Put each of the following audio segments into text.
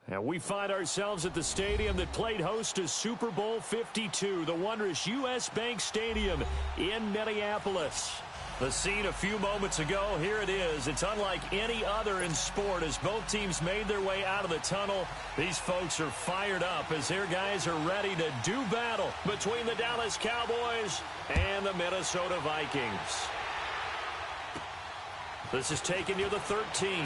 And we find ourselves at the stadium that played host to Super Bowl 52, the wondrous U.S. Bank Stadium in Minneapolis. The scene a few moments ago, here it is. It's unlike any other in sport as both teams made their way out of the tunnel. These folks are fired up as their guys are ready to do battle between the Dallas Cowboys and the Minnesota Vikings. This is taken near the 13.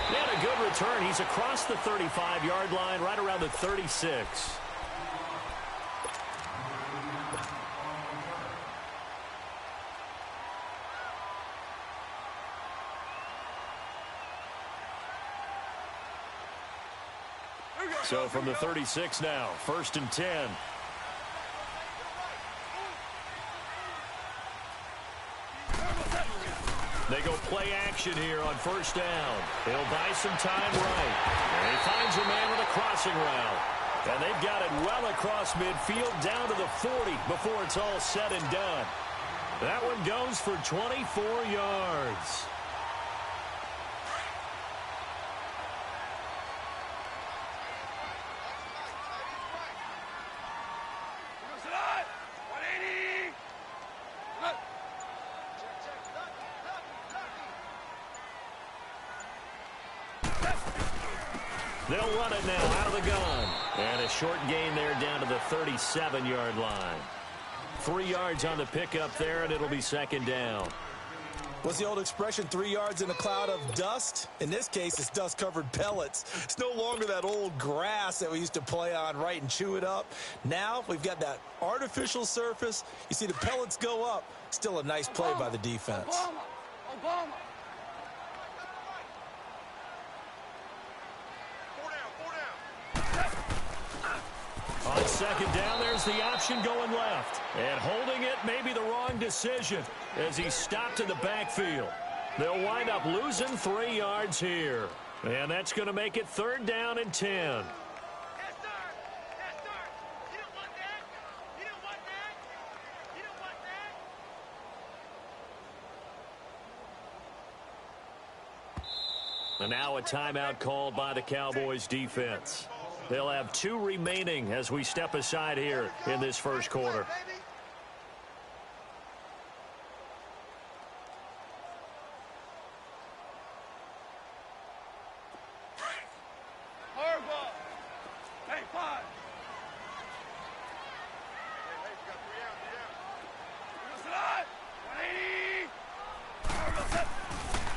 And a good return. He's across the 35-yard line, right around the 36. So from the 36 now, 1st and 10. They go play action here on 1st down. He'll buy some time right. And he finds a man with a crossing route. And they've got it well across midfield down to the 40 before it's all said and done. That one goes for 24 yards. They'll run it now out of the gun. And a short gain there down to the 37-yard line. 3 yards on the pickup there, and it'll be 2nd down. What's the old expression, 3 yards in a cloud of dust? In this case, it's dust-covered pellets. It's no longer that old grass that we used to play on, right, and chew it up. Now we've got that artificial surface. You see the pellets go up. Still a nice play by the defense. Obama. On 2nd down, there's the option going left. And holding it may be the wrong decision as he stopped in the backfield. They'll wind up losing 3 yards here. And that's going to make it 3rd down and 10. And now a timeout called by the Cowboys defense. They'll have 2 remaining as we step aside here in this 1st quarter.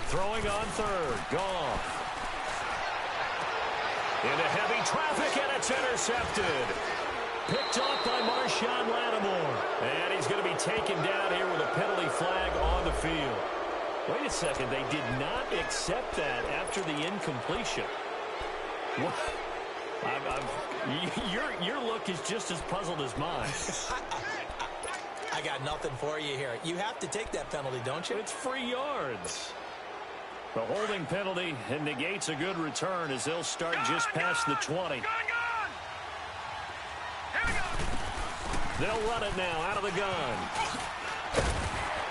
Throwing on 3rd. Goff. Into heavy traffic, and it's intercepted. Picked off by Marshawn Lattimore. And he's going to be taken down here with a penalty flag on the field. Wait a second. They did not accept that after the incompletion. What? Your look is just as puzzled as mine. I got nothing for you here. You have to take that penalty, don't you? It's 3 yards. The holding penalty negates a good return as they'll start just past the 20. They'll run it now out of the gun.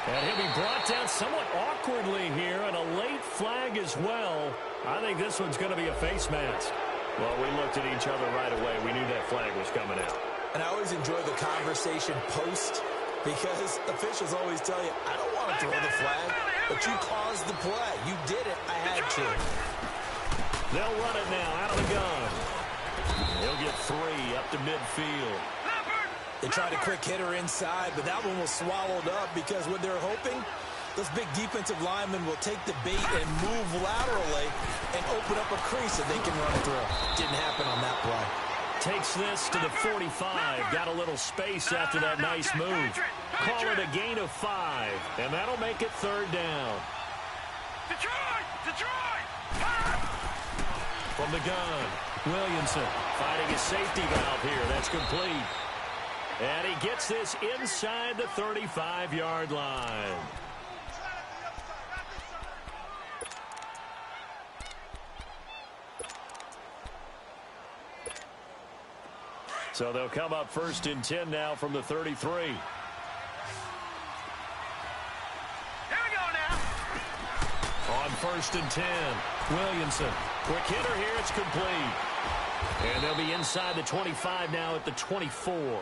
And he'll be brought down somewhat awkwardly here, and a late flag as well. I think this one's going to be a face mask. Well, we looked at each other right away. We knew that flag was coming out. And I always enjoy the conversation post because officials always tell you, I don't want to throw the flag. But you caused the play. You did it. I had to. They'll run it now out of the gun. He'll get 3 up to midfield. They tried a quick hitter inside, but that one was swallowed up because what they're hoping, those big defensive linemen will take the bait and move laterally and open up a crease that they can run through. Didn't happen on that play. Takes this to the 45. Got a little space after that nice move. Call it a gain of 5, and that'll make it 3rd down. Detroit! From the gun, Williamson finding a safety valve here. That's complete. And he gets this inside the 35-yard line. So they'll come up 1st and 10 now from the 33. Here we go now. On 1st and 10, Williamson Quick hitter here. It's complete. And they'll be inside the 25 now at the 24.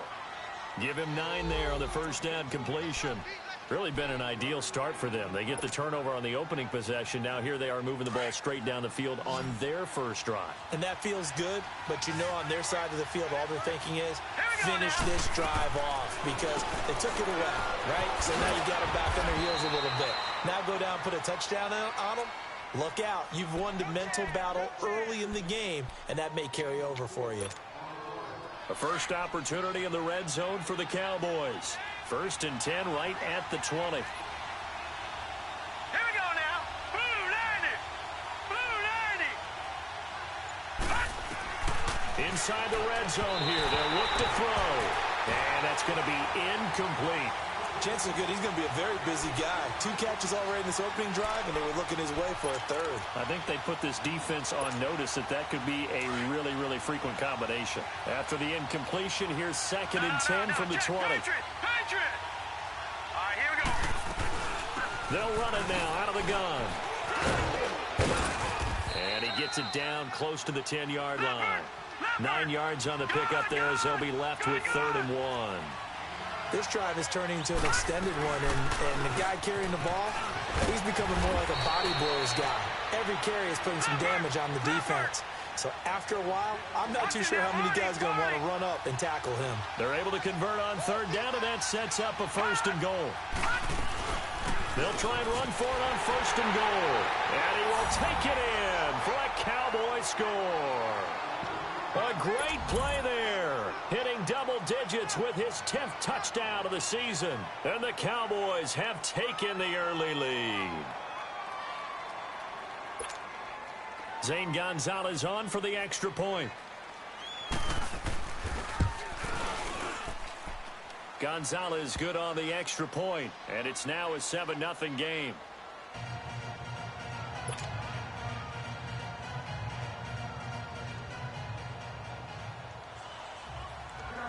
Give him 9 there on the first down completion. Really been an ideal start for them. They get the turnover on the opening possession. Now here they are moving the ball straight down the field on their first drive. And that feels good, but you know on their side of the field all they're thinking is finish this drive off because they took it away, right? So now you got them back on their heels a little bit. Now go down, put a touchdown on them. Look out. You've won the mental battle early in the game, and that may carry over for you. A first opportunity in the red zone for the Cowboys. 1st and 10 right at the 20. Here we go now. Blue 90. Blue 90. Inside the red zone here. They'll look to throw. And that's going to be incomplete. Chances are good he's going to be a very busy guy. 2 catches already in this opening drive, and they were looking his way for a 3rd. I think they put this defense on notice that could be a really, really frequent combination. After the incompletion, here's 2nd and 10 from the 20. Patriot. All right, here we go. They'll run it now out of the gun. And he gets it down close to the 10-yard line. 9 yards on the pickup there as they'll be left with 3rd and 1. This drive is turning into an extended one, and the guy carrying the ball, he's becoming more like a body blows guy. Every carry is putting some damage on the defense. So after a while, I'm not too sure how many guys are going to want to run up and tackle him. They're able to convert on 3rd down, and that sets up a 1st and goal. They'll try and run for it on 1st and goal. And he will take it in for a Cowboy score. A great play there, hitting double digits with his 10th touchdown of the season. And the Cowboys have taken the early lead. Zane Gonzalez on for the extra point. Gonzalez good on the extra point, and it's now a 7-0 game.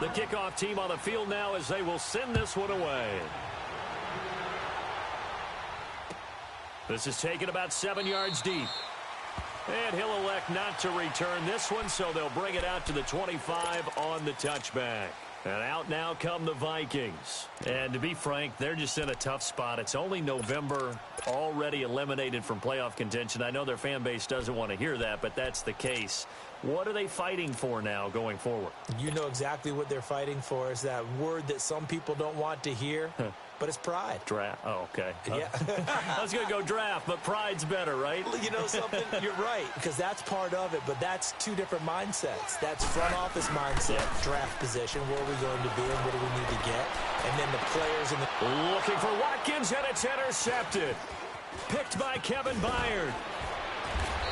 The kickoff team on the field now as they will send this one away. This is taken about 7 yards deep. And he'll elect not to return this one, so they'll bring it out to the 25 on the touchback. And out now come the Vikings. And to be frank, they're just in a tough spot. It's only November, already eliminated from playoff contention. I know their fan base doesn't want to hear that, but that's the case. What are they fighting for now going forward? You know exactly what they're fighting for. Is that word that some people don't want to hear, but it's pride. Draft. Oh, okay. Yeah. I was going to go draft, but pride's better, right? You know something? You're right, because that's part of it, but that's 2 different mindsets. That's front office mindset, draft position, where are we going to be and what do we need to get, and then the players in the... Looking for Watkins, and it's intercepted. Picked by Kevin Byard.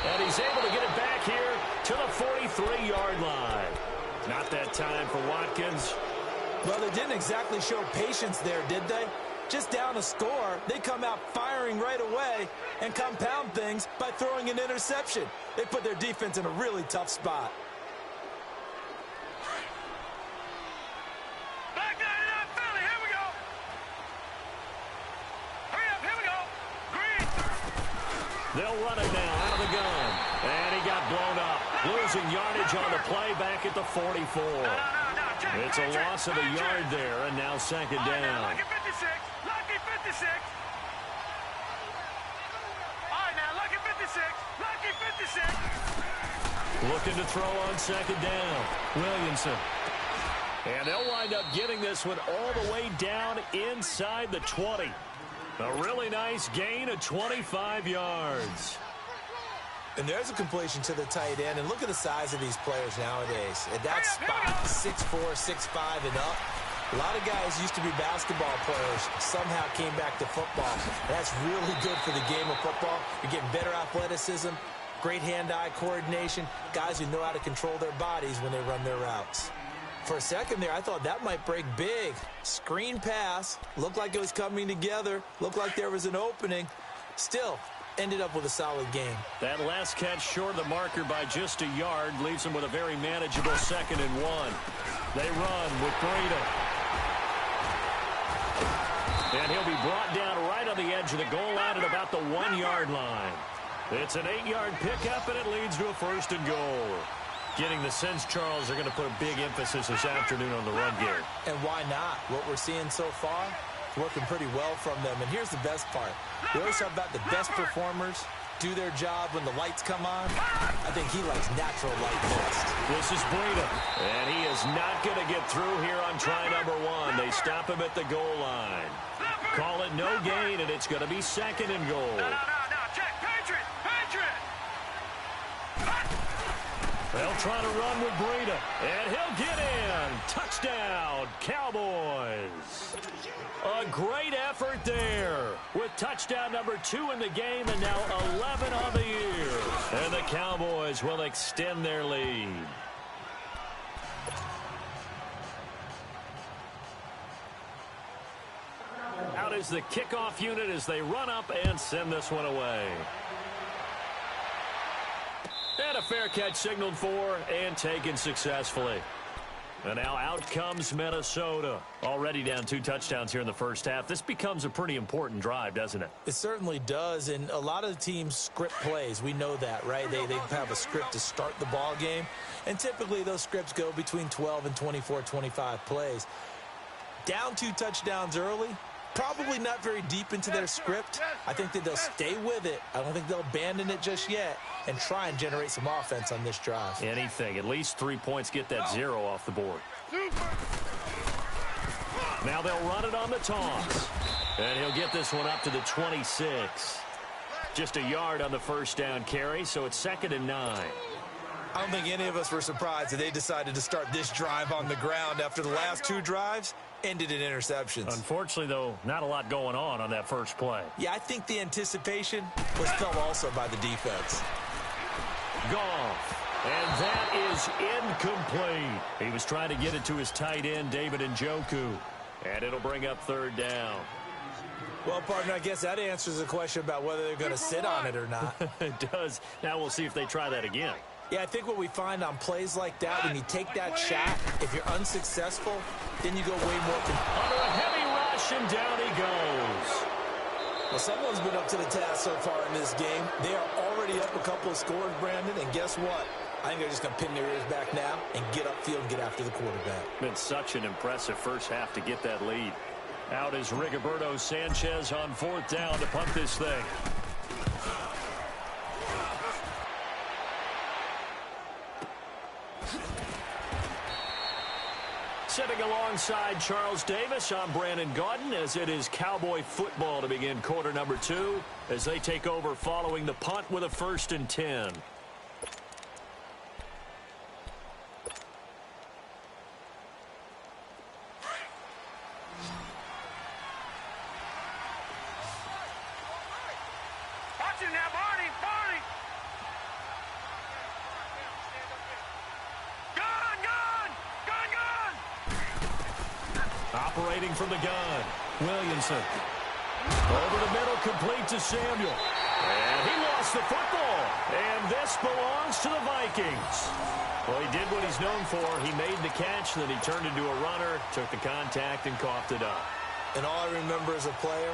And he's able to get it back here to the 43-yard line. Not that time for Watkins. Well, they didn't exactly show patience there, did they? Just down a score, they come out firing right away and compound things by throwing an interception. They put their defense in a really tough spot. Back 99, Philly, here we go. Hurry up, here we go. Green. They'll run it now out of the gun. And he got blown up. Losing yardage on the play back at the 44. It's a loss of a yard there, and now 2nd down. Lucky 56. Lucky 56. All right, now, lucky 56. Lucky 56. Looking to throw on 2nd down. Williamson. And they'll wind up getting this one all the way down inside the 20. A really nice gain of 25 yards. And there's a completion to the tight end. And look at the size of these players nowadays. At that spot, 6'4", 6'5", and up. A lot of guys used to be basketball players, somehow came back to football. That's really good for the game of football. You're getting better athleticism, great hand-eye coordination, guys who know how to control their bodies when they run their routes. For a second there, I thought that might break big. Screen pass, looked like it was coming together, looked like there was an opening. Still, ended up with a solid game. That last catch short of the marker by just a yard leaves them with a very manageable 2nd and 1. They run with Breida. And he'll be brought down right on the edge of the goal line at about the 1-yard line. It's an 8-yard pickup, and it leads to a 1st and goal. Getting the sense, Charles, they're going to put a big emphasis this afternoon on the run game. And why not? What we're seeing so far, working pretty well from them. And here's the best part. We always talk about the best performers do their job when the lights come on. I think he likes natural light best. This is B2l, and he is not going to get through here on try number 1. They stop him at the goal line. Call it no gain, and it's going to be 2nd and goal. No, check. Patriot! They'll try to run with B2l, and he'll get in. Touchdown, Cowboys. A great effort there with touchdown number 2 in the game and now 11 on the year. And the Cowboys will extend their lead. Out is the kickoff unit as they run up and send this one away. And a fair catch signaled for and taken successfully. And now out comes Minnesota. Already down 2 touchdowns here in the first half. This becomes a pretty important drive, doesn't it? It certainly does, and a lot of the teams script plays. We know that, right? They have a script to start the ball game, and typically those scripts go between 12 and 24, 25 plays. Down 2 touchdowns early, probably not very deep into their script. I think that they'll stay with it. I don't think they'll abandon it just yet and try and generate some offense on this drive. Anything. At least 3 points, get that 0 off the board. Now they'll run it on the toss. And he'll get this one up to the 26. Just a yard on the first down carry, so it's 2nd and 9. I don't think any of us were surprised that they decided to start this drive on the ground after the last 2 drives ended in interceptions. Unfortunately, though, not a lot going on that first play. Yeah, I think the anticipation was felt also by the defense. Goff, and that is incomplete. He was trying to get it to his tight end, David Njoku, and it'll bring up 3rd down. Well, partner, I guess that answers the question about whether they're going to sit on it or not. It does. Now we'll see if they try that again. Yeah, I think what we find on plays like that, when you take that shot, if you're unsuccessful, then you go way more. Under a heavy rush, and down he goes. Well, someone's been up to the task so far in this game. They are already up a couple of scores, Brandon, and guess what? I think they're just going to pin their ears back now and get upfield and get after the quarterback. Been such an impressive first half to get that lead. Out is Rigoberto Sanchez on 4th down to punt this thing. Sitting alongside Charles Davis, I'm Brandon Gaudin, as it is Cowboy football to begin quarter number 2 as they take over following the punt with a 1st and 10. Watch him now, Barney! Operating from the gun, Williamson. Over the middle, complete to Samuel. And he lost the football. And this belongs to the Vikings. Well, he did what he's known for. He made the catch, then he turned into a runner, took the contact, and coughed it up. And all I remember as a player,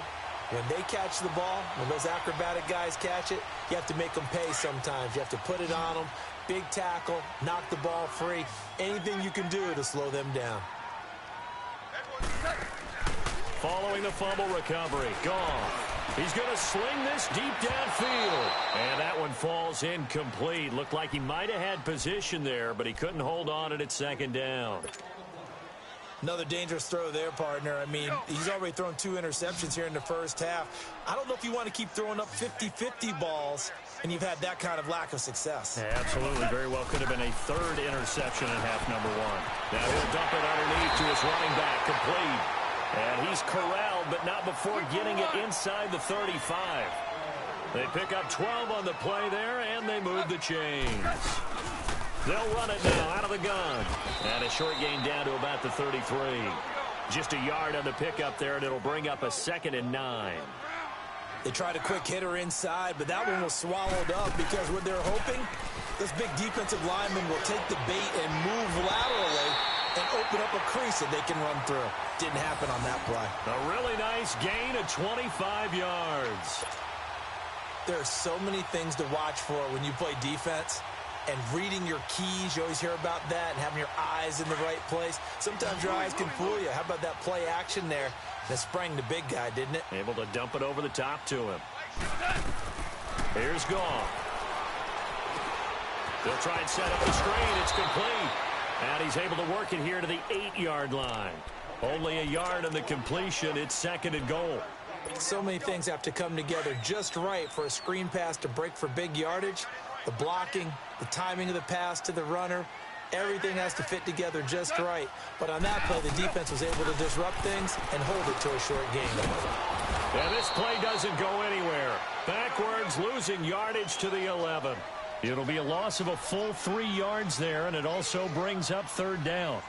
when they catch the ball, when those acrobatic guys catch it, you have to make them pay sometimes. You have to put it on them, big tackle, knock the ball free, anything you can do to slow them down. Following the fumble recovery, Goff. He's going to sling this deep downfield. And that one falls incomplete. Looked like he might have had position there, but he couldn't hold on at 2nd down. Another dangerous throw there, partner. I mean, he's already thrown 2 interceptions here in the first half. I don't know if you want to keep throwing up 50-50 balls, and you've had that kind of lack of success. Yeah, absolutely. Very well could have been a 3rd interception in half number 1. Now he'll dump it underneath to his running back, complete. And he's corralled, but not before getting it inside the 35. They pick up 12 on the play there, and they move the chains. They'll run it now out of the gun. And a short gain down to about the 33. Just a yard on the pickup there, and it'll bring up a 2nd and 9. They tried a quick hitter inside, but that one was swallowed up because what they're hoping, this big defensive lineman will take the bait and move laterally and open up a crease that they can run through. Didn't happen on that play. A really nice gain of 25 yards. There are so many things to watch for when you play defense. And reading your keys, you always hear about that, and having your eyes in the right place. Sometimes your eyes can fool you. How about that play action there that sprang the big guy, didn't it? Able to dump it over the top to him. Here's Goff. They'll try and set up the screen. It's complete. And he's able to work it here to the 8-yard line. Only a yard on the completion. It's 2nd and goal. So many things have to come together just right for a screen pass to break for big yardage. The blocking, the timing of the pass to the runner, everything has to fit together just right. But on that play, the defense was able to disrupt things and hold it to a short game. And this play doesn't go anywhere. Backwards, losing yardage to the 11. It'll be a loss of a full 3 yards there, and it also brings up 3rd down.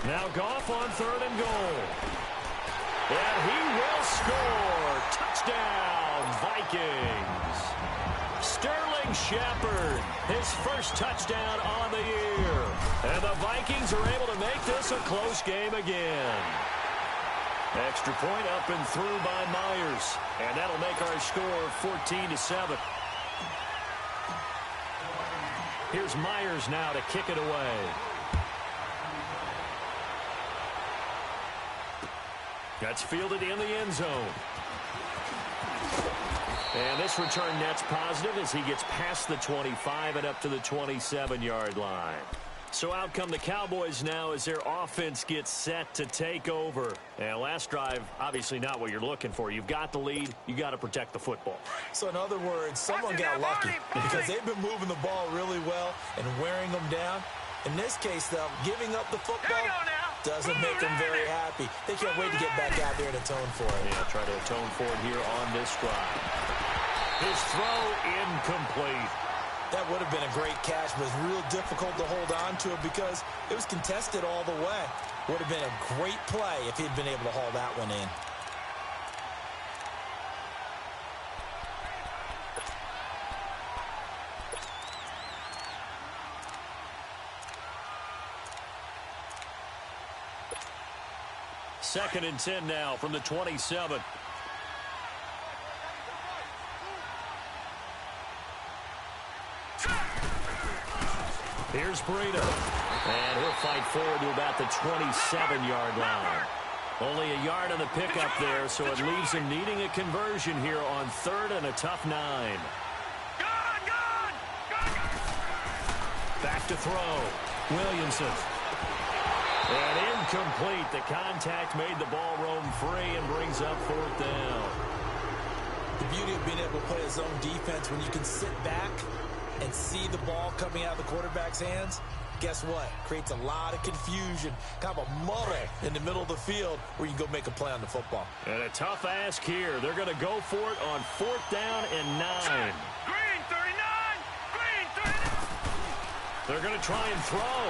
Now Goff on 3rd and goal. And he will score. Touchdown, Vikings. Sterling Shepard, his first touchdown on the year. And the Vikings are able to make this a close game again. Extra point up and through by Myers. And that'll make our score 14-7. Here's Myers now to kick it away. That's fielded in the end zone. And this return net's positive as he gets past the 25 and up to the 27-yard line. So out come the Cowboys now as their offense gets set to take over. And last drive, obviously not what you're looking for. You've got the lead. You got to protect the football. So in other words, someone got lucky because they've been moving the ball really well and wearing them down. In this case, though, giving up the football doesn't make them very happy. They can't wait to get back out there and atone for it. Yeah, try to atone for it here on this drive. His throw incomplete. That would have been a great catch, but it's real difficult to hold on to it because it was contested all the way. Would have been a great play if he'd been able to haul that one in. Second and 10 now from the 27. Here's Breida. And he'll fight forward to about the 27-yard line. Only a yard on the pickup there, so it leaves him needing a conversion here on 3rd and a tough 9. Back to throw. Williamson. And incomplete. The contact made the ball roam free and brings up 4th down. The beauty of being able to play a zone defense when you can sit back and see the ball coming out of the quarterback's hands, guess what? Creates a lot of confusion, kind of a muddle in the middle of the field where you can go make a play on the football. And a tough ask here. They're going to go for it on 4th down and 9. Green 39! Green 39! They're going to try and throw.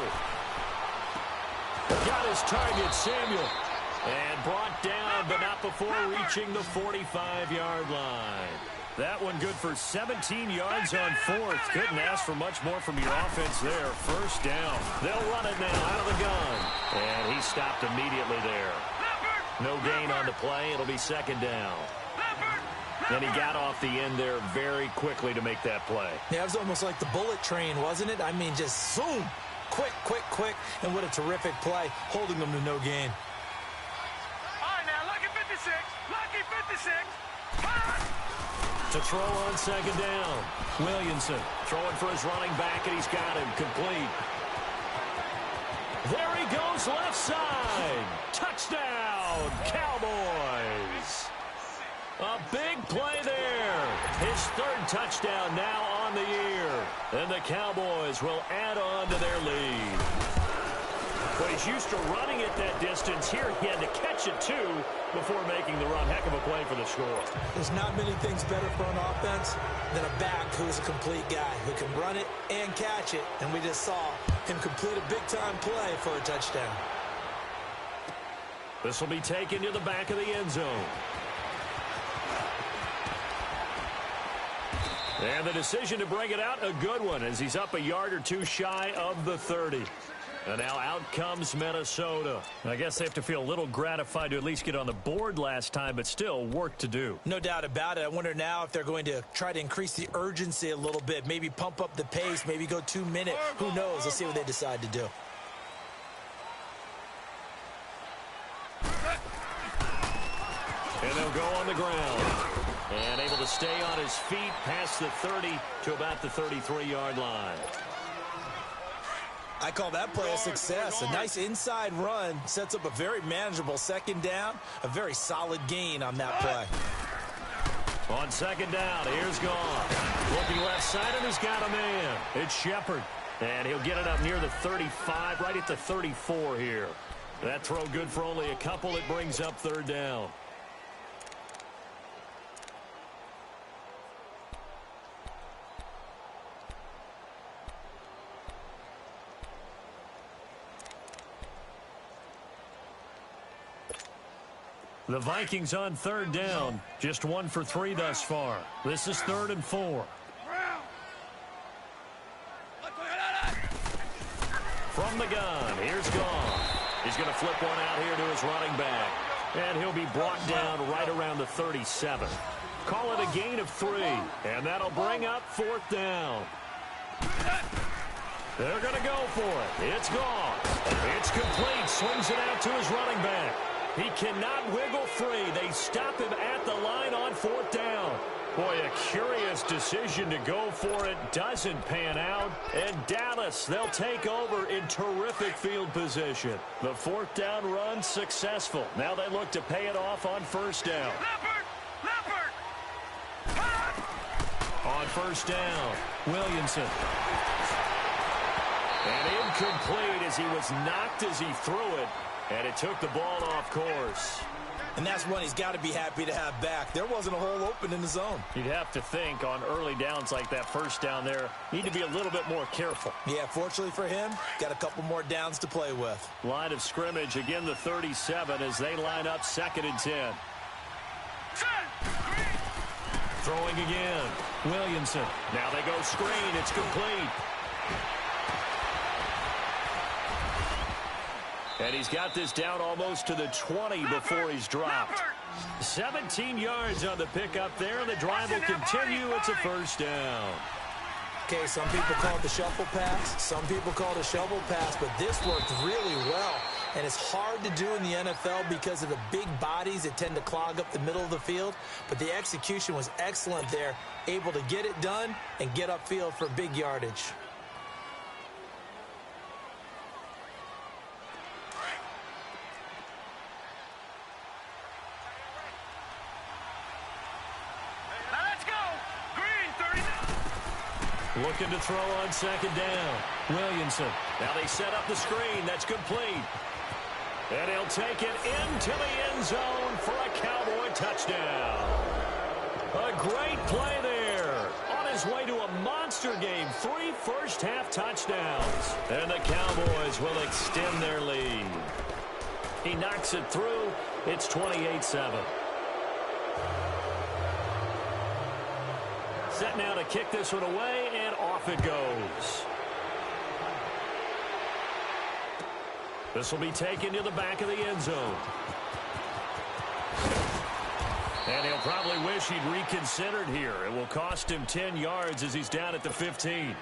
Got his target, Samuel. And brought down, but not before reaching the 45-yard line. That one good for 17 yards on 4th. Couldn't ask for much more from your offense there. 1st down. They'll run it now out of the gun. And he stopped immediately there. No gain on the play. It'll be 2nd down. And he got off the end there very quickly to make that play. Yeah, it was almost like the bullet train, wasn't it? I mean, just zoom. Quick, quick, quick. And what a terrific play, holding them to no gain. All right, now, lucky 56. Lucky 56. To throw on 2nd down. Williamson throwing for his running back, and he's got him complete. There he goes, left side. Touchdown, Cowboys. A big play there. His 3rd touchdown now on the year. And the Cowboys will add on to their lead. But he's used to running it that distance. Here he had to catch it, too, before making the run. Heck of a play for the score. There's not many things better for an offense than a back who's a complete guy who can run it and catch it. And we just saw him complete a big-time play for a touchdown. This will be taken to the back of the end zone. And the decision to bring it out, a good one, as he's up a yard or two shy of the 30. And now out comes Minnesota. I guess they have to feel a little gratified to at least get on the board last time, but still work to do. No doubt about it. I wonder now if they're going to try to increase the urgency a little bit, maybe pump up the pace, maybe go 2 minute. Who knows? Let's see what they decide to do. And they'll go on the ground. And able to stay on his feet past the 30 to about the 33-yard line. I call that play a success. A nice inside run sets up a very manageable second down. A very solid gain on that play. On second down, here's Gone. Looking left side, and he's got a man. It's Shepard. And he'll get it up near the 35, right at the 34 here. That throw good for only a couple. It brings up third down. The Vikings on third down. Just 1 for 3 thus far. This is 3rd and 4. From the gun, here's Gone. He's going to flip one out here to his running back. And he'll be brought down right around the 37. Call it a gain of 3. And that'll bring up 4th down. They're going to go for it. It's Gone. It's complete. Swings it out to his running back. He cannot wiggle free. They stop him at the line on 4th down. Boy, a curious decision to go for it. Doesn't pan out. And Dallas, they'll take over in terrific field position. The 4th down run successful. Now they look to pay it off on 1st down. On 1st down, Williamson. And incomplete as he was knocked as he threw it. And it took the ball off course. And that's one he's got to be happy to have back. There wasn't a hole open in the zone. You'd have to think on early downs like that 1st down there, need to be a little bit more careful. Yeah, fortunately for him, got a couple more downs to play with. Line of scrimmage, again the 37 as they line up 2nd and 10. Throwing again, Williamson. Now they go screen, it's complete. And he's got this down almost to the 20 before he's dropped. 17 yards on the pickup there, and the drive will continue. It's a 1st down. Okay, some people call it the shuffle pass. Some people call it a shovel pass, but this worked really well. And it's hard to do in the NFL because of the big bodies that tend to clog up the middle of the field. But the execution was excellent there, able to get it done and get upfield for big yardage. Looking to throw on 2nd down. Williamson. Now they set up the screen. That's complete. And he'll take it into the end zone for a Cowboy touchdown. A great play there. On his way to a monster game. 3 first-half touchdowns. And the Cowboys will extend their lead. He knocks it through. It's 28-7. Set now to kick this one away, and off it goes. This will be taken to the back of the end zone. And he'll probably wish he'd reconsidered here. It will cost him 10 yards as he's down at the 15.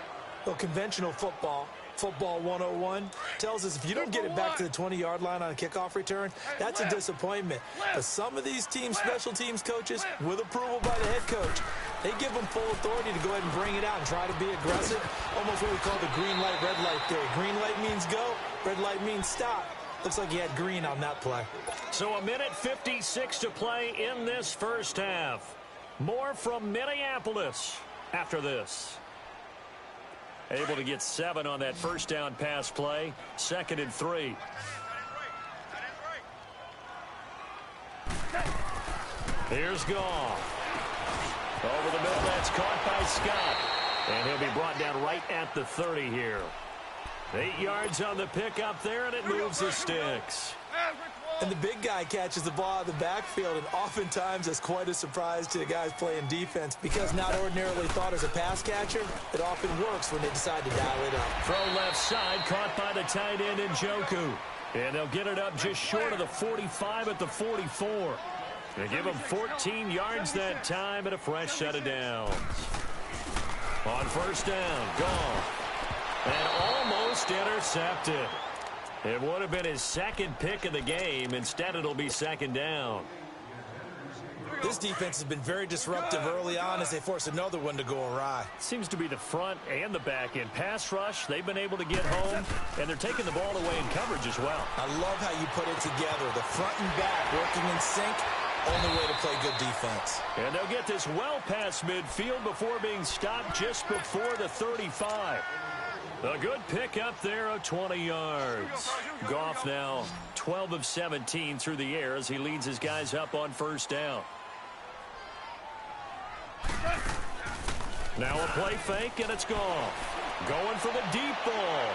Well, conventional football 101, tells us if you don't get it back to the 20-yard line on a kickoff return, that's a disappointment. But some of these teams, special teams coaches, with approval by the head coach, they give them full authority to go ahead and bring it out and try to be aggressive. Almost what we call the green light, red light theory. Green light means go, red light means stop. Looks like he had green on that play. So 1:56 to play in this first half. More from Minneapolis after this. Able to get 7 on that first down pass play. 2nd and 3. Here's Goff. Over the middle, that's caught by Scott. And he'll be brought down right at the 30 here. 8 yards on the pickup there, and it moves the sticks. And the big guy catches the ball out of the backfield, and oftentimes that's quite a surprise to the guys playing defense because not ordinarily thought as a pass catcher, it often works when they decide to dial it up. Throw left side, caught by the tight end Njoku. And they'll get it up just short of the 45 at the 44. They give him 14 yards that time and a fresh set of downs. On first down, gone. And almost intercepted. It would have been his second pick of the game. Instead, it'll be second down. This defense has been very disruptive early on as they force another one to go awry. Seems to be the front and the back end. Pass rush, they've been able to get home, and they're taking the ball away in coverage as well. I love how you put it together. The front and back working in sync. Only way to play good defense. And they'll get this well past midfield before being stopped just before the 35. A good pick up there of 20 yards. Goff now 12 of 17 through the air as he leads his guys up on first down. Now a play fake, and it's Goff. Going for the deep ball.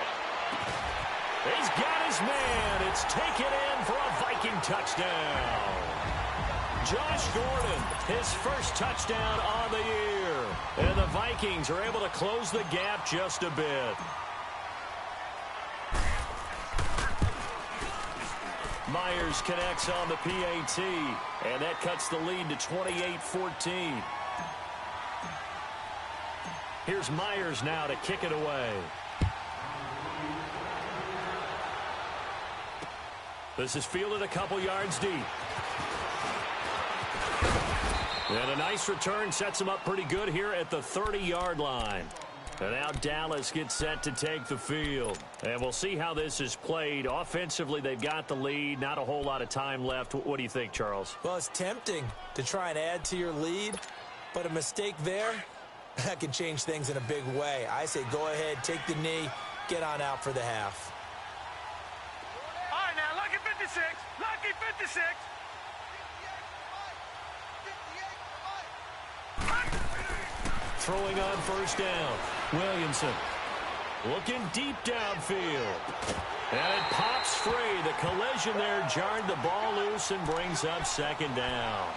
He's got his man. It's taken in for a Viking touchdown. Josh Gordon, his first touchdown on the year. And the Vikings are able to close the gap just a bit. Myers connects on the PAT, and that cuts the lead to 28-14. Here's Myers now to kick it away. This is fielded a couple yards deep. And a nice return sets him up pretty good here at the 30-yard line. And now Dallas gets set to take the field. And we'll see how this is played. Offensively, they've got the lead. Not a whole lot of time left. What do you think, Charles? Well, it's tempting to try and add to your lead, but a mistake there, that can change things in a big way. I say go ahead, take the knee, get on out for the half. All right, now, lucky 56. Lucky 56. Throwing on first down. Williamson looking deep downfield. And it pops free. The collision there jarred the ball loose and brings up second down.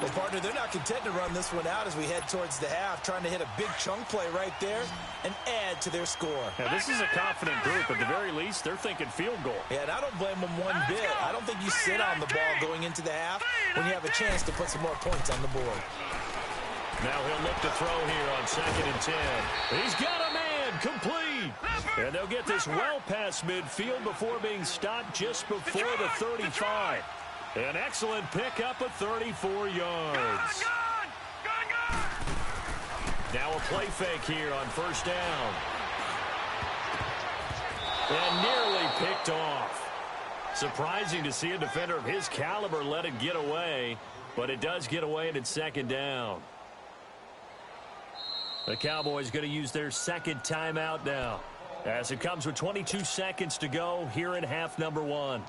Well, partner, they're not content to run this one out as we head towards the half, trying to hit a big chunk play right there and add to their score. Now, this is a confident group. At the very least, they're thinking field goal. Yeah, and I don't blame them one bit. I don't think you sit on the ball going into the half when you have a chance to put some more points on the board. Now he'll look to throw here on 2nd and 10. He's got a man, complete. And they'll get this well past midfield before being stopped just before the 35. An excellent pickup of 34 yards. Now a play fake here on first down. And nearly picked off. Surprising to see a defender of his caliber let it get away, but it does get away and it's second down. The Cowboys going to use their second timeout now as it comes with 22 seconds to go here in half number one.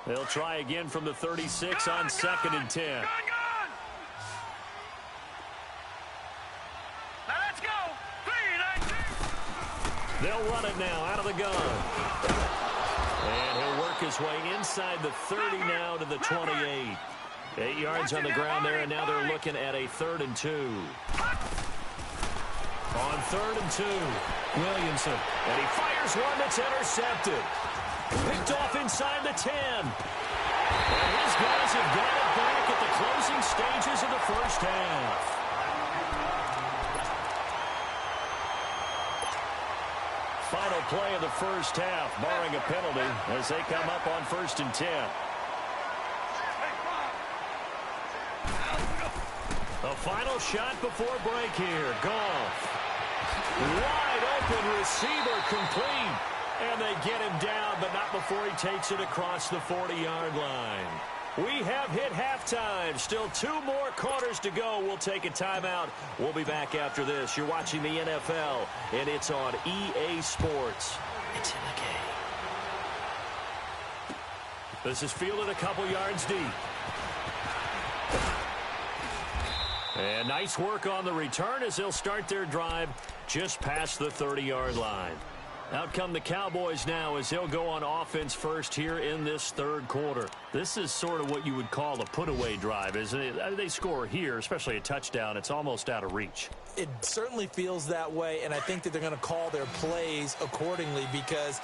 They'll try again from the 36 on 2nd and 10. Now let's go. 3, 19. They'll run it now out of the gun. And he'll work his way inside the 30 now to the 28. 8 yards on the ground there, and now they're looking at a 3rd and 2. On 3rd and 2, Williamson. And he fires one that's intercepted. Picked off inside the 10. And his guys have got it back at the closing stages of the first half. Final play of the first half, barring a penalty, as they come up on 1st and 10. The final shot before break here. Goff. Wide open receiver, complete. And they get him down, but not before he takes it across the 40-yard line. We have hit halftime. Still 2 more quarters to go. We'll take a timeout. We'll be back after this. You're watching the NFL, and it's on EA Sports. It's in the game. This is fielded a couple yards deep. And nice work on the return as they'll start their drive just past the 30-yard line. Out come the Cowboys now as they'll go on offense first here in this third quarter. This is sort of what you would call a put-away drive, isn't it? They score here, especially a touchdown. It's almost out of reach. It certainly feels that way, and I think that they're going to call their plays accordingly because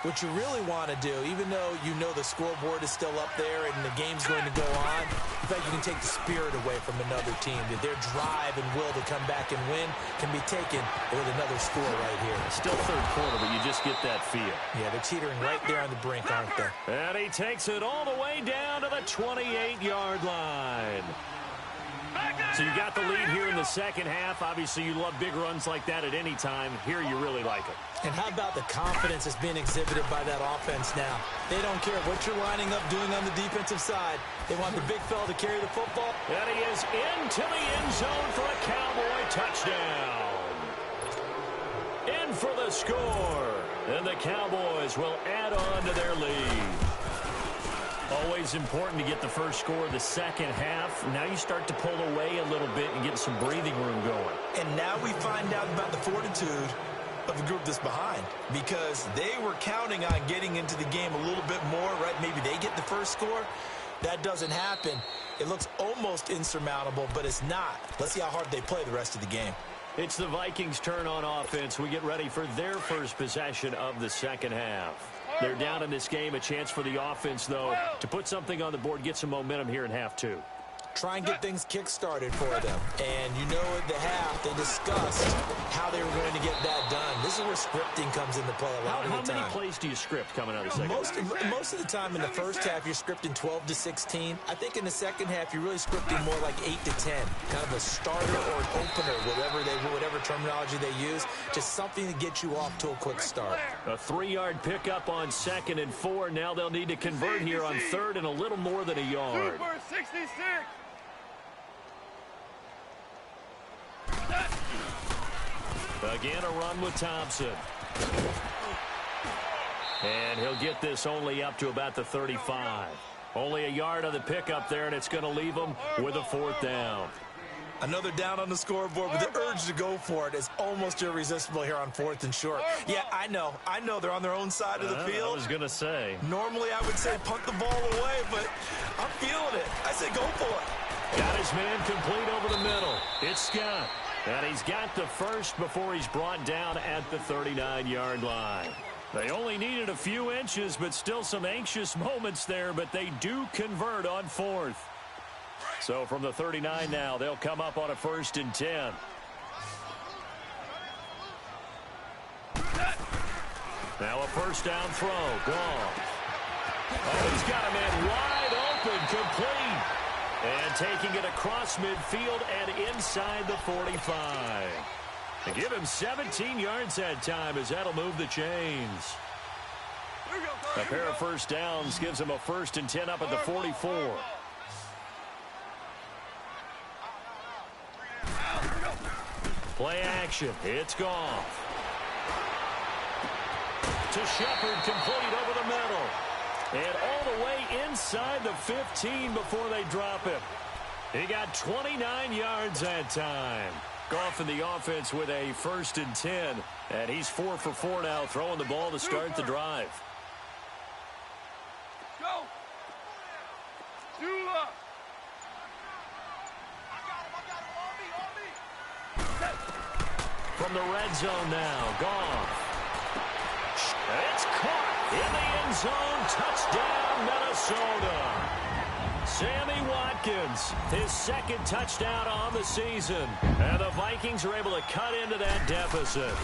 what you really want to do, even though you know the scoreboard is still up there and the game's going to go on, in fact, you can take the spirit away from another team. That their drive and will to come back and win can be taken with another score right here. Still third quarter, but you just get that feel. Yeah, they're teetering right there on the brink, aren't they? And he takes it all the way down to the 28-yard line. So you got the lead here in the second half. Obviously, you love big runs like that at any time. Here, you really like it. And how about the confidence that's being exhibited by that offense now? They don't care what you're lining up doing on the defensive side. They want the big fella to carry the football. And he is into the end zone for a Cowboy touchdown. In for the score. And the Cowboys will add on to their lead. Always important to get the first score of the second half. Now you start to pull away a little bit and get some breathing room going. And now we find out about the fortitude of the group that's behind, because they were counting on getting into the game a little bit more, right? Maybe they get the first score. That doesn't happen. It looks almost insurmountable, but it's not. Let's see how hard they play the rest of the game. It's the Vikings' turn on offense. We get ready for their first possession of the second half. They're down in this game. A chance for the offense, though, to put something on the board, get some momentum here in half two. Try and get things kick-started for them. And you know at the half, they discussed how they were going to get that done. This is where scripting comes into play a lot of the time. How many plays do you script coming out of the second half? Most of the time in the first half, you're scripting 12 to 16. I think in the second half, you're really scripting more like 8 to 10. Kind of a starter or an opener, whatever terminology they use. Just something to get you off to a quick start. A 3-yard pickup on 2nd and 4. Now they'll need to convert here on 3rd and a little more than a yard. Super 66. Again, a run with Thompson. And he'll get this only up to about the 35. Only a yard on the pickup there, and it's going to leave him with a 4th down. Another down on the scoreboard, but the urge to go for it is almost irresistible here on 4th and short. Yeah, I know they're on their own side of the field. I was going to say. Normally, I would say punt the ball away, but I'm feeling it. I say go for it. Got his man complete over the middle. It's Scott. And he's got the first before he's brought down at the 39-yard line. They only needed a few inches, but still some anxious moments there, but they do convert on 4th. So from the 39 now, they'll come up on a 1st and 10. Now a first down throw. Gone. Oh, he's got a man wide open, complete. And taking it across midfield and inside the 45. And give him 17 yards that time as that'll move the chains. A pair of first downs gives him a 1st and 10 up at the 44. Play action. It's gone. To Shepard, complete over the middle. And all the way inside the 15 before they drop him. He got 29 yards that time. Goff in the offense with a 1st and 10. And he's 4 for 4 now, throwing the ball to start the drive. Go. Dula. From the red zone now, Goff. It's caught in the end zone. Touchdown, Minnesota. Sammy Watkins, his 2nd touchdown on the season. And the Vikings are able to cut into that deficit.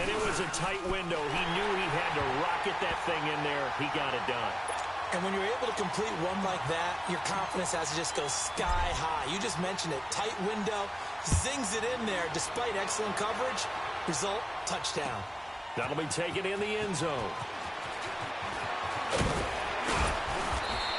And it was a tight window. He knew he had to rocket that thing in there. He got it done. And when you're able to complete one like that, your confidence has to just go sky high. You just mentioned it. Tight window, zings it in there despite excellent coverage. Result, touchdown. That'll be taken in the end zone.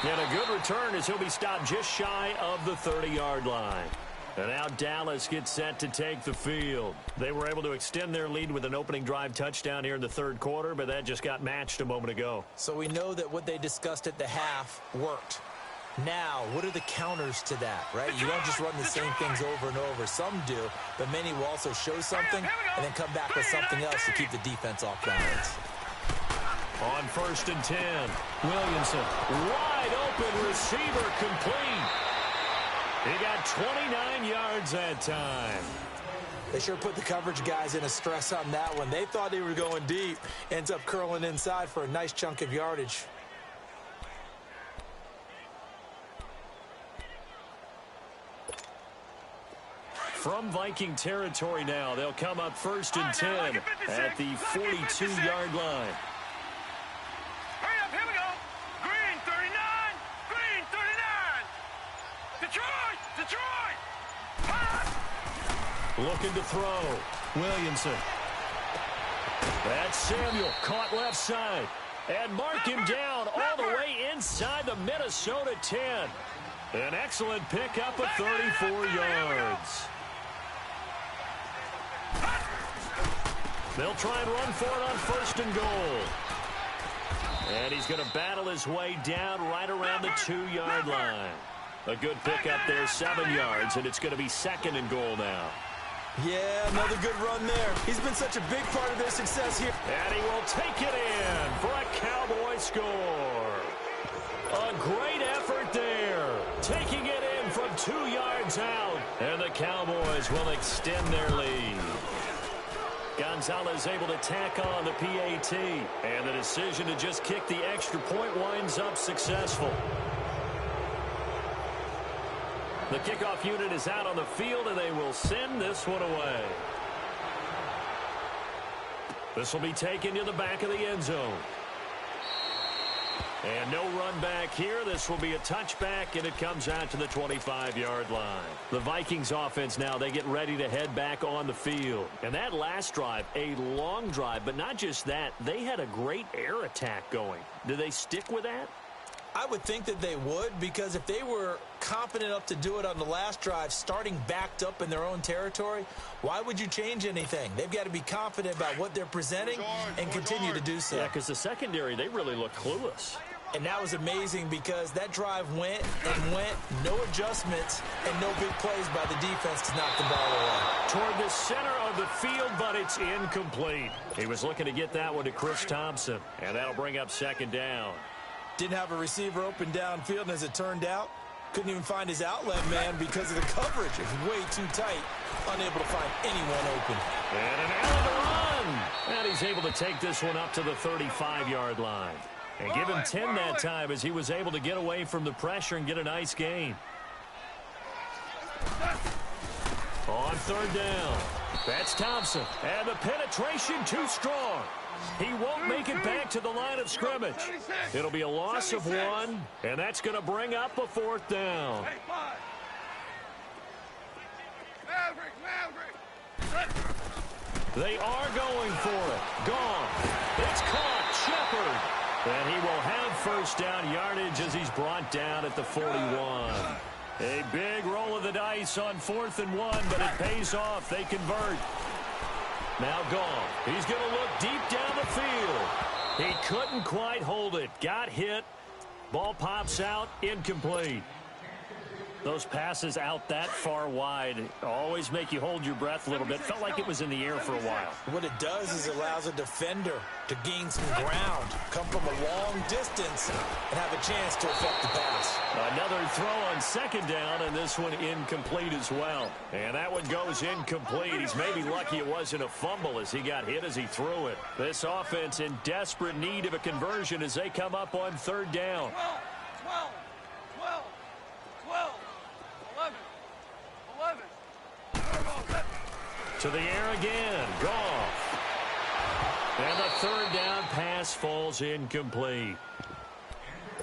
And a good return as he'll be stopped just shy of the 30-yard line. And now Dallas gets set to take the field. They were able to extend their lead with an opening drive touchdown here in the 3rd quarter, but that just got matched a moment ago. So we know that what they discussed at the half worked. Now, what are the counters to that, right? You don't just run the same things over and over. Some do, but many will also show something and then come back with something else to keep the defense off balance. On 1st and 10, Williamson, wide open receiver, complete. He got 29 yards that time. They sure put the coverage guys in a stress on that one. They thought they were going deep. Ends up curling inside for a nice chunk of yardage. From Viking territory now, they'll come up 1st and 10 at the 42-yard line. Hurry up, here we go. Green 39, green 39. Detroit, Detroit. Looking to throw. Williamson. That's Samuel, caught left side. And mark him down all the way inside the Minnesota 10. An excellent pickup of 34 yards. They'll try and run for it on 1st and goal. And he's going to battle his way down right around the 2-yard line. A good pickup there, 7 yards, and it's going to be 2nd and goal now. Yeah, another good run there. He's been such a big part of their success here. And he will take it in for a Cowboy score. A great effort there. Taking it in from 2 yards out. And the Cowboys will extend their lead. Gonzalez able to tack on the PAT. And the decision to just kick the extra point winds up successful. The kickoff unit is out on the field, and they will send this one away. This will be taken to the back of the end zone. And no run back here. This will be a touchback, and it comes out to the 25-yard line. The Vikings offense now, they get ready to head back on the field. And that last drive, a long drive, but not just that. They had a great air attack going. Do they stick with that? I would think that they would, because if they were confident enough to do it on the last drive, starting backed up in their own territory, why would you change anything? They've got to be confident about what they're presenting and continue to do so. Yeah, because the secondary, they really look clueless. And that was amazing because that drive went and went, no adjustments, and no big plays by the defense to knock the ball away. Toward the center of the field, but it's incomplete. He was looking to get that one to Chris Thompson, and that'll bring up 2nd down. Didn't have a receiver open downfield, and as it turned out, couldn't even find his outlet man because of the coverage. It was way too tight, unable to find anyone open. And an Allen to run. And he's able to take this one up to the 35-yard line. And give him 10 that time as he was able to get away from the pressure and get a nice gain. On 3rd down, that's Thompson. And the penetration too strong. He won't make it back to the line of scrimmage. It'll be a loss of 1, and that's going to bring up a 4th down. They are going for it. Gone. It's caught. Shepard. And he will have 1st down yardage as he's brought down at the 41. A big roll of the dice on 4th and 1, but it pays off. They convert. Now Goff. He's going to look deep down the field. He couldn't quite hold it. Got hit. Ball pops out. Incomplete. Those passes out that far wide always make you hold your breath a little bit. Felt like it was in the air for a while. What it does is it allows a defender to gain some ground, come from a long distance, and have a chance to affect the pass. Another throw on 2nd down, and this one incomplete as well. And that one goes incomplete. He's maybe lucky it wasn't a fumble as he got hit as he threw it. This offense in desperate need of a conversion as they come up on 3rd down. 12, 11. To the air again. Goff. And the 3rd down pass falls incomplete.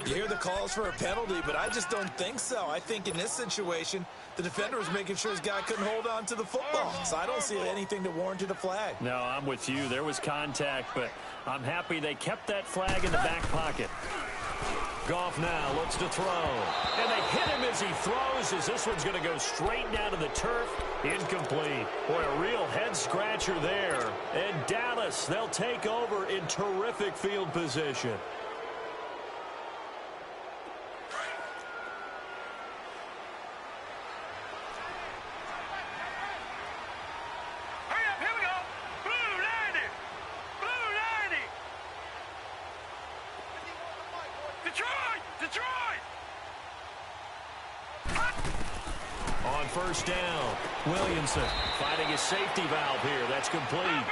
You hear the calls for a penalty, but I just don't think so. I think in this situation, the defender was making sure his guy couldn't hold on to the football. So I don't see anything that warranted a flag. No, I'm with you. There was contact, but I'm happy they kept that flag in the back pocket. Goff now looks to throw. And they hit him as he throws, as this one's going to go straight down to the turf. Incomplete. Boy, a real head-scratcher there. And Dallas, they'll take over in terrific field position. On first down, Williamson finding his safety valve here. That's complete.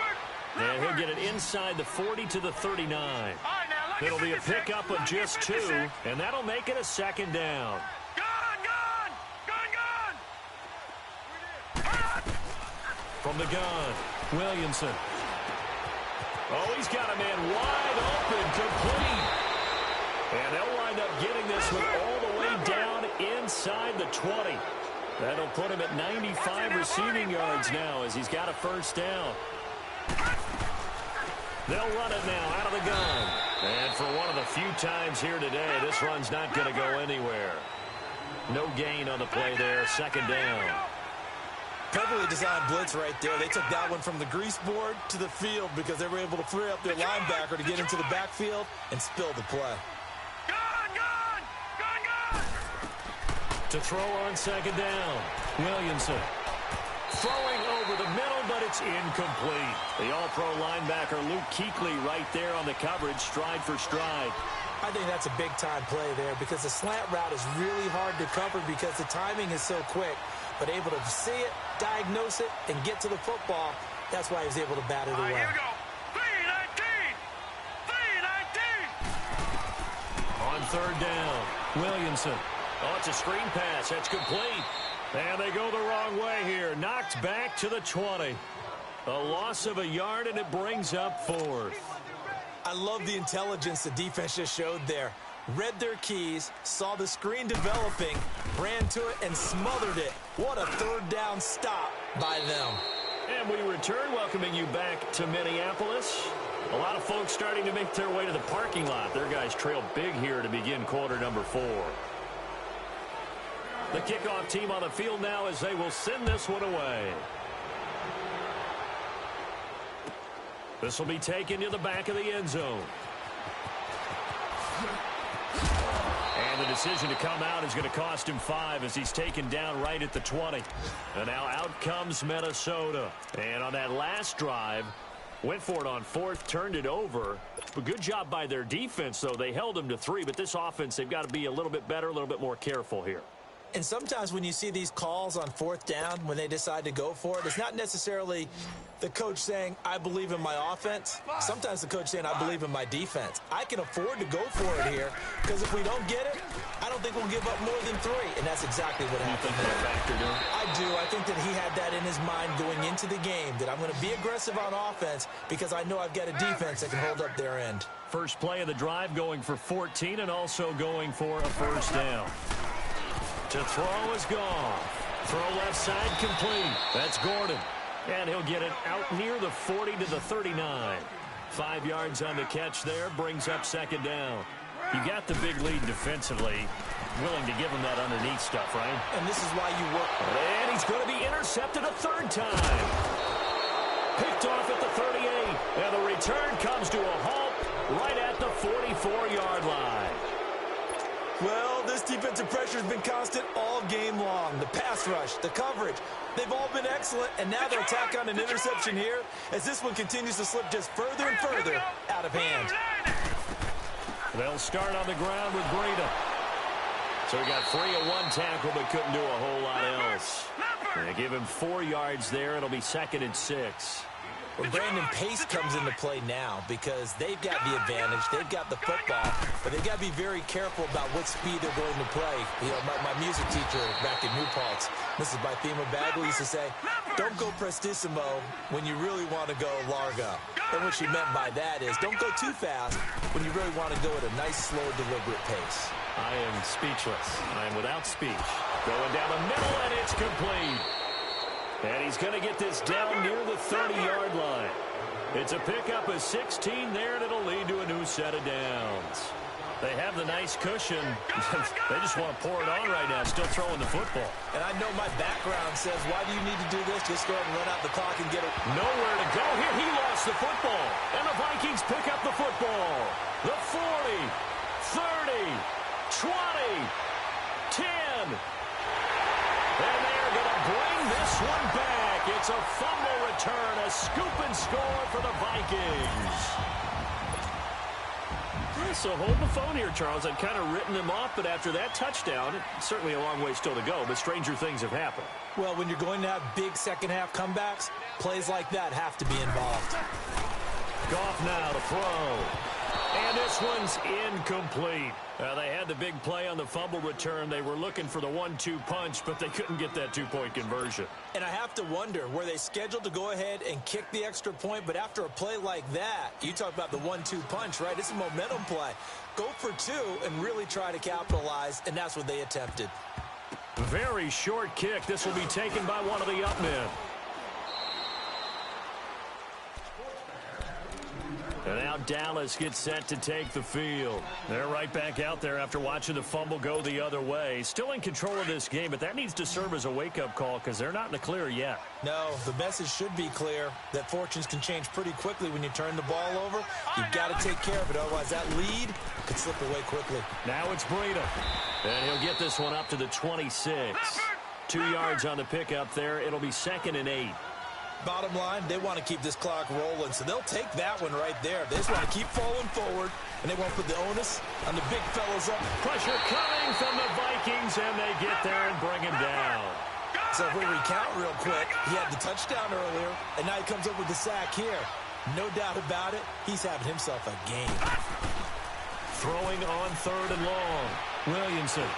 And he'll get it inside the 40 to the 39. It'll be a pickup of just 2, and that'll make it a second down. From the gun, Williamson. Oh, he's got a man wide open, complete. And they'll wind up getting this one all the way down inside the 20. That'll put him at 95 receiving yards now as he's got a first down. They'll run it now out of the gun. And for one of the few times here today, this run's not going to go anywhere. No gain on the play there, second down. Perfectly designed blitz right there. They took that one from the grease board to the field because they were able to free up their linebacker to get into the backfield and spill the play. To throw on second down, Williamson. Throwing over the middle, but it's incomplete. The all-pro linebacker Luke Kuechly right there on the coverage, stride for stride. I think that's a big-time play there because the slant route is really hard to cover because the timing is so quick. But able to see it, diagnose it, and get to the football, that's why he was able to bat it away. Here we go. 3-19. On third down, Williamson. Oh, it's a screen pass. That's complete. And they go the wrong way here. Knocked back to the 20. A loss of a yard, and it brings up fourth. I love the intelligence the defense just showed there. Read their keys, saw the screen developing, ran to it, and smothered it. What a third down stop by them. And we return, welcoming you back to Minneapolis. A lot of folks starting to make their way to the parking lot. Their guys trail big here to begin quarter number 4. The kickoff team on the field now as they will send this one away. This will be taken to the back of the end zone. And the decision to come out is going to cost him 5 as he's taken down right at the 20. And now out comes Minnesota. And on that last drive, went for it on fourth, turned it over. But good job by their defense, though. They held them to 3, but this offense, they've got to be a little bit better, a little bit more careful here. And sometimes when you see these calls on fourth down, when they decide to go for it, it's not necessarily the coach saying, I believe in my offense. Sometimes the coach saying, I believe in my defense. I can afford to go for it here because if we don't get it, I don't think we'll give up more than 3. And that's exactly what happened there. I do. I think that he had that in his mind going into the game, that I'm going to be aggressive on offense because I know I've got a defense that can hold up their end. First play of the drive going for 14 and also going for a first down. To throw is gone. Throw left side complete. That's Gordon. And he'll get it out near the 40 to the 39. 5 yards on the catch there. Brings up second down. You got the big lead defensively. Willing to give him that underneath stuff, right? And this is why you work. And he's going to be intercepted a third time. Picked off at the 38. And the return comes to a halt right at the 44-yard line. Well, this defensive pressure has been constant all game long. The pass rush, the coverage, they've all been excellent, and now they'll tack on an interception here as this one continues to slip just further and further out of hand. They'll start on the ground with Breida. So he got free of one tackle but couldn't do a whole lot else. They give him 4 yards there. It'll be 2nd and 6. Well, Brandon, pace comes into play now because they've got the advantage. They've got the football, but they've got to be very careful about what speed they're going to play. You know, my music teacher back in New Paltz, Mrs. Bythema Bagley, used to say, don't go prestissimo when you really want to go largo. And what she meant by that is don't go too fast when you really want to go at a nice, slow, deliberate pace. I am speechless. I am without speech. Going down the middle, and it's complete. And he's going to get this down near the 30-yard line. It's a pickup of 16 there, and it'll lead to a new set of downs. They have the nice cushion. They just want to pour it on right now, still throwing the football. And I know my background says, why do you need to do this? Just go ahead and run out the clock and get it. Nowhere to go here. He lost the football. And the Vikings pick up the football. The 40, 30, 20, 10. And they're going to bring this one back. It's a fumble return, a scoop and score for the Vikings. Yeah, so hold the phone here, Charles. I'd kind of written them off, but after that touchdown, it's certainly a long way still to go, but stranger things have happened. Well, when you're going to have big second-half comebacks, plays like that have to be involved. Goff now to throw. And this one's incomplete. They had the big play on the fumble return. They were looking for the 1-2 punch, but they couldn't get that two-point conversion. And I have to wonder, were they scheduled to go ahead and kick the extra point, but after a play like that, you talk about the 1-2 punch, right? It's a momentum play. Go for two and really try to capitalize, and that's what they attempted. Very short kick. This will be taken by one of the up men. And now Dallas gets set to take the field. They're right back out there after watching the fumble go the other way. Still in control of this game, but that needs to serve as a wake-up call because they're not in the clear yet. No, the message should be clear that fortunes can change pretty quickly when you turn the ball over. You've got to take care of it, otherwise that lead could slip away quickly. Now it's Breida. And he'll get this one up to the 26. 2 yards on the pickup there. It'll be 2nd and 8. Bottom line, they want to keep this clock rolling, so they'll take that one right there. They just want to keep falling forward, and they won't put the onus on the big fellas up. Pressure coming from the Vikings, and they get there and bring him down. So if we recount real quick, he had the touchdown earlier, and now he comes up with the sack here. No doubt about it, he's having himself a game. Throwing on 3rd and long. Williamson.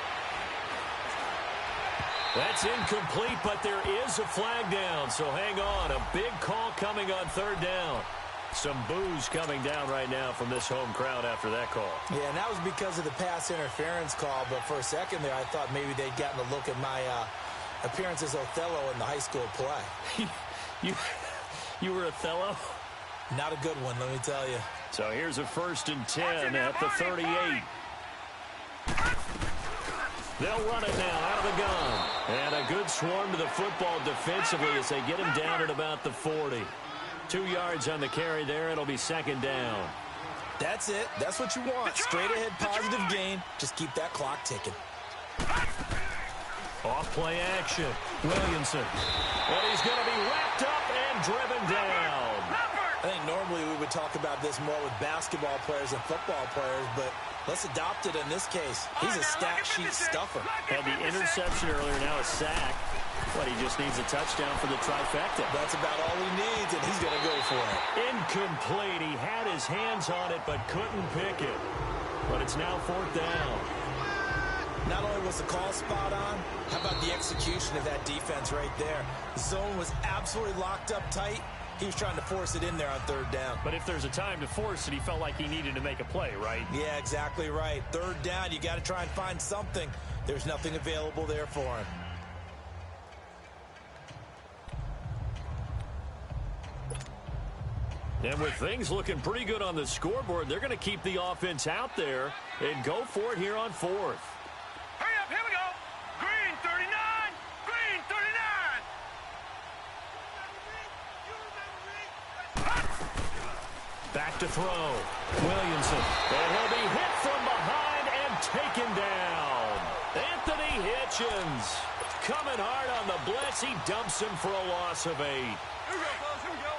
That's incomplete, but there is a flag down, so hang on. A big call coming on 3rd down. Some boos coming down right now from this home crowd after that call. Yeah, and that was because of the pass interference call, but for a second there I thought maybe they'd gotten a look at my appearance as Othello in the high school play. You were Othello? Not a good one, let me tell you. So here's a 1st and 10 at the 38. They'll run it now out of the gun. And a good swarm to the football defensively as they get him down at about the 40. 2 yards on the carry there. It'll be 2nd down. That's it. That's what you want. Straight ahead positive gain. Just keep that clock ticking. Off play action. Williamson. And he's going to be wrapped up and driven down. I think normally we would talk about this more with basketball players and football players, but let's adopt it in this case. He's a stat sheet stuffer. Had the interception earlier, now a sack. But he just needs a touchdown for the trifecta. That's about all he needs, and he's going to go for it. Incomplete. He had his hands on it, but couldn't pick it. But it's now 4th down. Not only was the call spot on, how about the execution of that defense right there? The zone was absolutely locked up tight. He was trying to force it in there on 3rd down. But if there's a time to force it, he felt like he needed to make a play, right? Yeah, exactly right. 3rd down, you got to try and find something. There's nothing available there for him. And with things looking pretty good on the scoreboard, they're going to keep the offense out there and go for it here on 4th. Hurry up, here we go. Green 39, green 39. Back to throw. Williamson. And he'll be hit from behind and taken down. Anthony Hitchens coming hard on the blitz. He dumps him for a loss of 8. Here we go, fellas, here we go.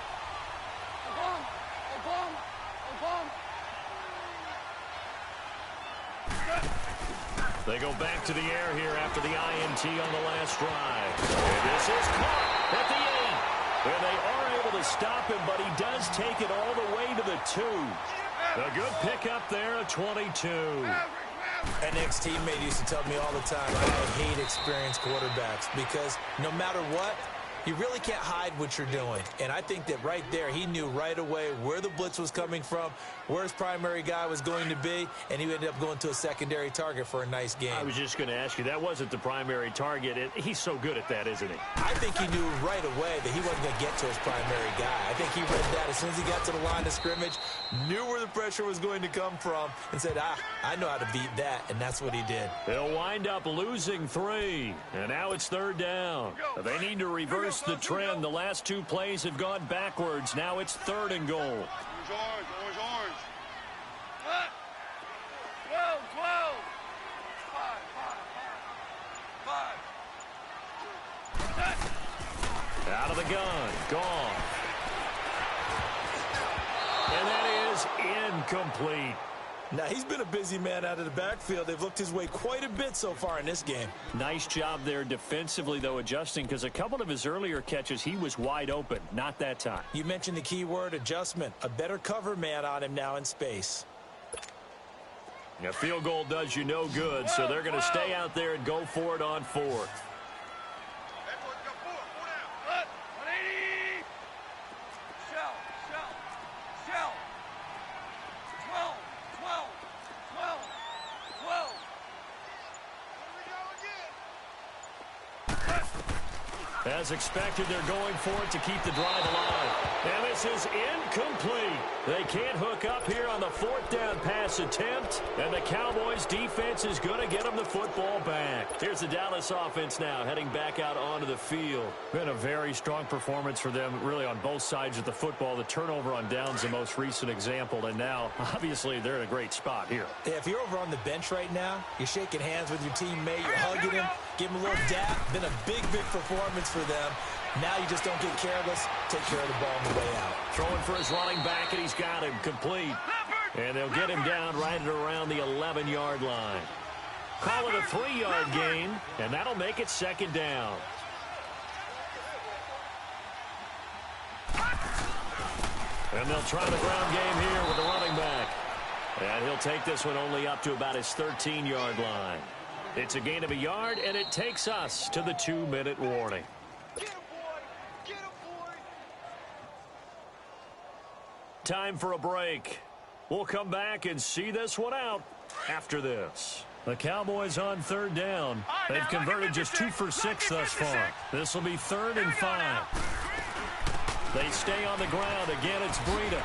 They go back to the air here after the INT on the last drive. And this is caught at the 8. And they are able to stop him, but he does take it all the way to the 2. A good pickup there, a 22. An ex-teammate used to tell me all the time, I hate experienced quarterbacks because no matter what, you really can't hide what you're doing. And I think that right there, he knew right away where the blitz was coming from, where his primary guy was going to be, and he ended up going to a secondary target for a nice game. I was just going to ask you, that wasn't the primary target. He's so good at that, isn't he? I think he knew right away that he wasn't going to get to his primary guy. I think he read that as soon as he got to the line of scrimmage, knew where the pressure was going to come from, and said, I know how to beat that, and that's what he did. They'll wind up losing 3, and now it's 3rd down. They need to reverse the trend. The last 2 plays have gone backwards. Now it's 3rd and goal. Orange, orange. 12, 12. 5. Out of the gun. Gone. And that is incomplete. Now, he's been a busy man out of the backfield. They've looked his way quite a bit so far in this game. Nice job there defensively, though, adjusting, because a couple of his earlier catches, he was wide open. Not that time. You mentioned the key word, adjustment. A better cover man on him now in space. A field goal does you no good, so they're going to stay out there and go for it on fourth. As expected, they're going for it to keep the drive alive. And this is incomplete. They can't hook up here on the fourth down pass attempt. And the Cowboys defense is going to get them the football back. Here's the Dallas offense now heading back out onto the field. Been a very strong performance for them really on both sides of the football. The turnover on downs the most recent example. And now, obviously, they're in a great spot here. Yeah, if you're over on the bench right now, you're shaking hands with your teammate, you're hugging him, give him a little dap. Been a big performance for them. Now you just don't get careless. Take care of the ball on the way out. Throwing for his running back, and he's got him complete. And they'll get him down right at around the 11-yard line. Call it a 3-yard gain, and that'll make it second down. And they'll try the ground game here with the running back. And he'll take this one only up to about his 13-yard line. It's a gain of a yard, and it takes us to the 2-minute warning. Get him, boy! Get him, boy! Time for a break. We'll come back and see this one out after this. The Cowboys on third down. They've converted just 2 for 6 thus far. This will be 3rd and 5. They stay on the ground. Again, it's Breida.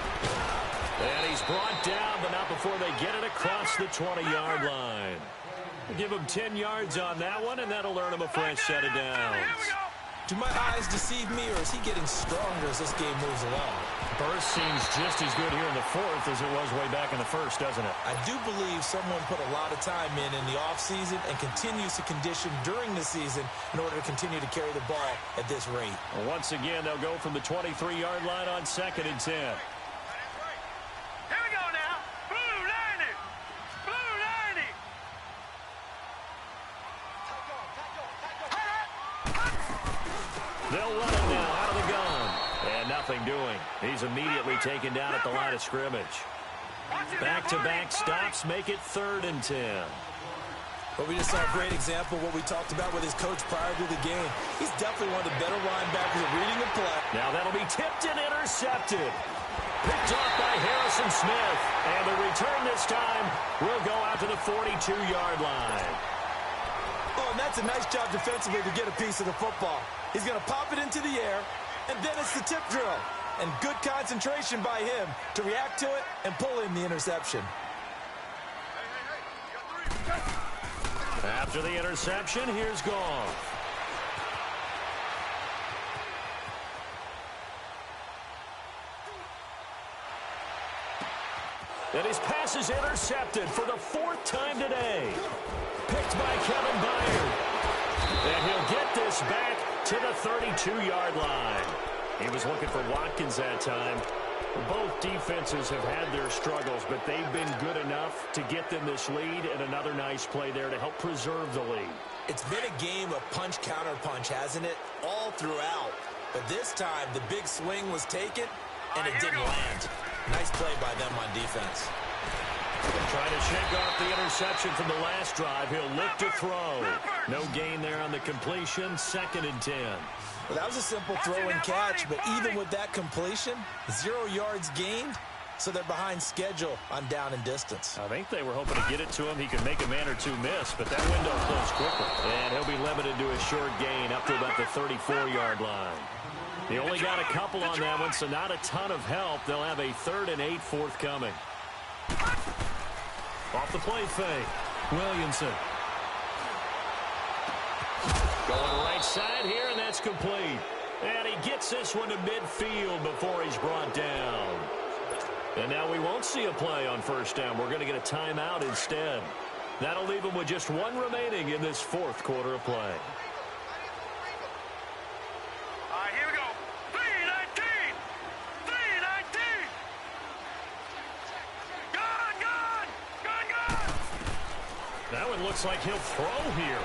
And he's brought down, but not before they get it across the 20-yard line. Give him 10 yards on that one, and that'll earn him a fresh set of downs. Do my eyes deceive me, or is he getting stronger as this game moves along? Burst seems just as good here in the fourth as it was way back in the first, doesn't it? I do believe someone put a lot of time in the offseason and continues to condition during the season in order to continue to carry the ball at this rate. Well, once again, they'll go from the 23-yard line on 2nd and 10. Here we go now. Blue 90. Blue 90. They'll run it now out of the gun. And nothing doing. He's immediately taken down at the line of scrimmage. Back-to-back stops make it 3rd and 10. But we just saw a great example of what we talked about with his coach prior to the game. He's definitely one of the better linebackers at reading the play. Now that'll be tipped and intercepted. Picked off by Harrison Smith. And the return this time will go out to the 42-yard line. Oh, and that's a nice job defensively to get a piece of the football. He's going to pop it into the air, and then it's the tip drill. And good concentration by him to react to it and pull in the interception. After the interception, here's Goff. And his pass is intercepted for the 4th time today. Picked by Kevin Byard. And he'll get this back to the 32-yard line. He was looking for Watkins that time. Both defenses have had their struggles, but they've been good enough to get them this lead, and another nice play there to help preserve the lead. It's been a game of punch-counter-punch, hasn't it? All throughout. But this time, the big swing was taken, and it didn't land. Nice play by them on defense. Trying to shake off the interception from the last drive. He'll look to throw. No gain there on the completion. 2nd and 10. Well, that was a simple throw and catch, but even with that completion, 0 yards gained, so they're behind schedule on down and distance. I think they were hoping to get it to him. He could make a man or two miss, but that window closed quickly. And he'll be limited to a short gain up to about the 34-yard line. He only got a couple on that one, so not a ton of help. They'll have a 3rd and 8 forthcoming. Off the play fake. Williamson. Going right side here, and that's complete. And he gets this one to midfield before he's brought down. And now we won't see a play on 1st down. We're going to get a timeout instead. That'll leave him with just 1 remaining in this 4th quarter of play. All right, here we go. 3:19. 3:19. Gone, gone, looks like he'll throw here.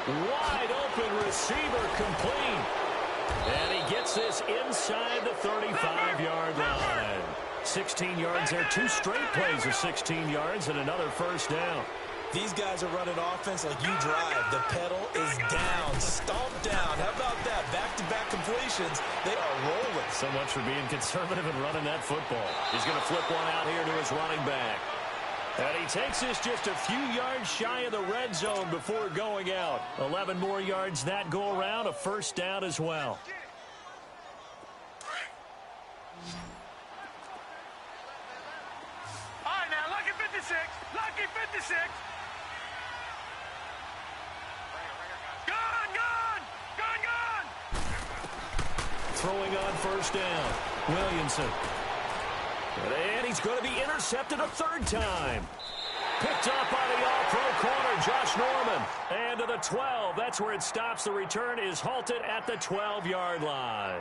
Wide open receiver complete. And he gets this inside the 35-yard line. 16 yards there. 2 straight plays of 16 yards and another first down. These guys are running offense like you drive. The pedal is down, stomped down. How about that? Back-to-back completions. They are rolling. So much for being conservative and running that football. He's going to flip one out here to his running back. And he takes this just a few yards shy of the red zone before going out. 11 more yards that go around, a first down as well. All right, now, lucky 56. Lucky 56. Gone! Throwing on first down. Williamson. And he's going to be intercepted a third time. Picked up by the all-pro corner, Josh Norman. And to the 12. That's where it stops. The return is halted at the 12-yard line.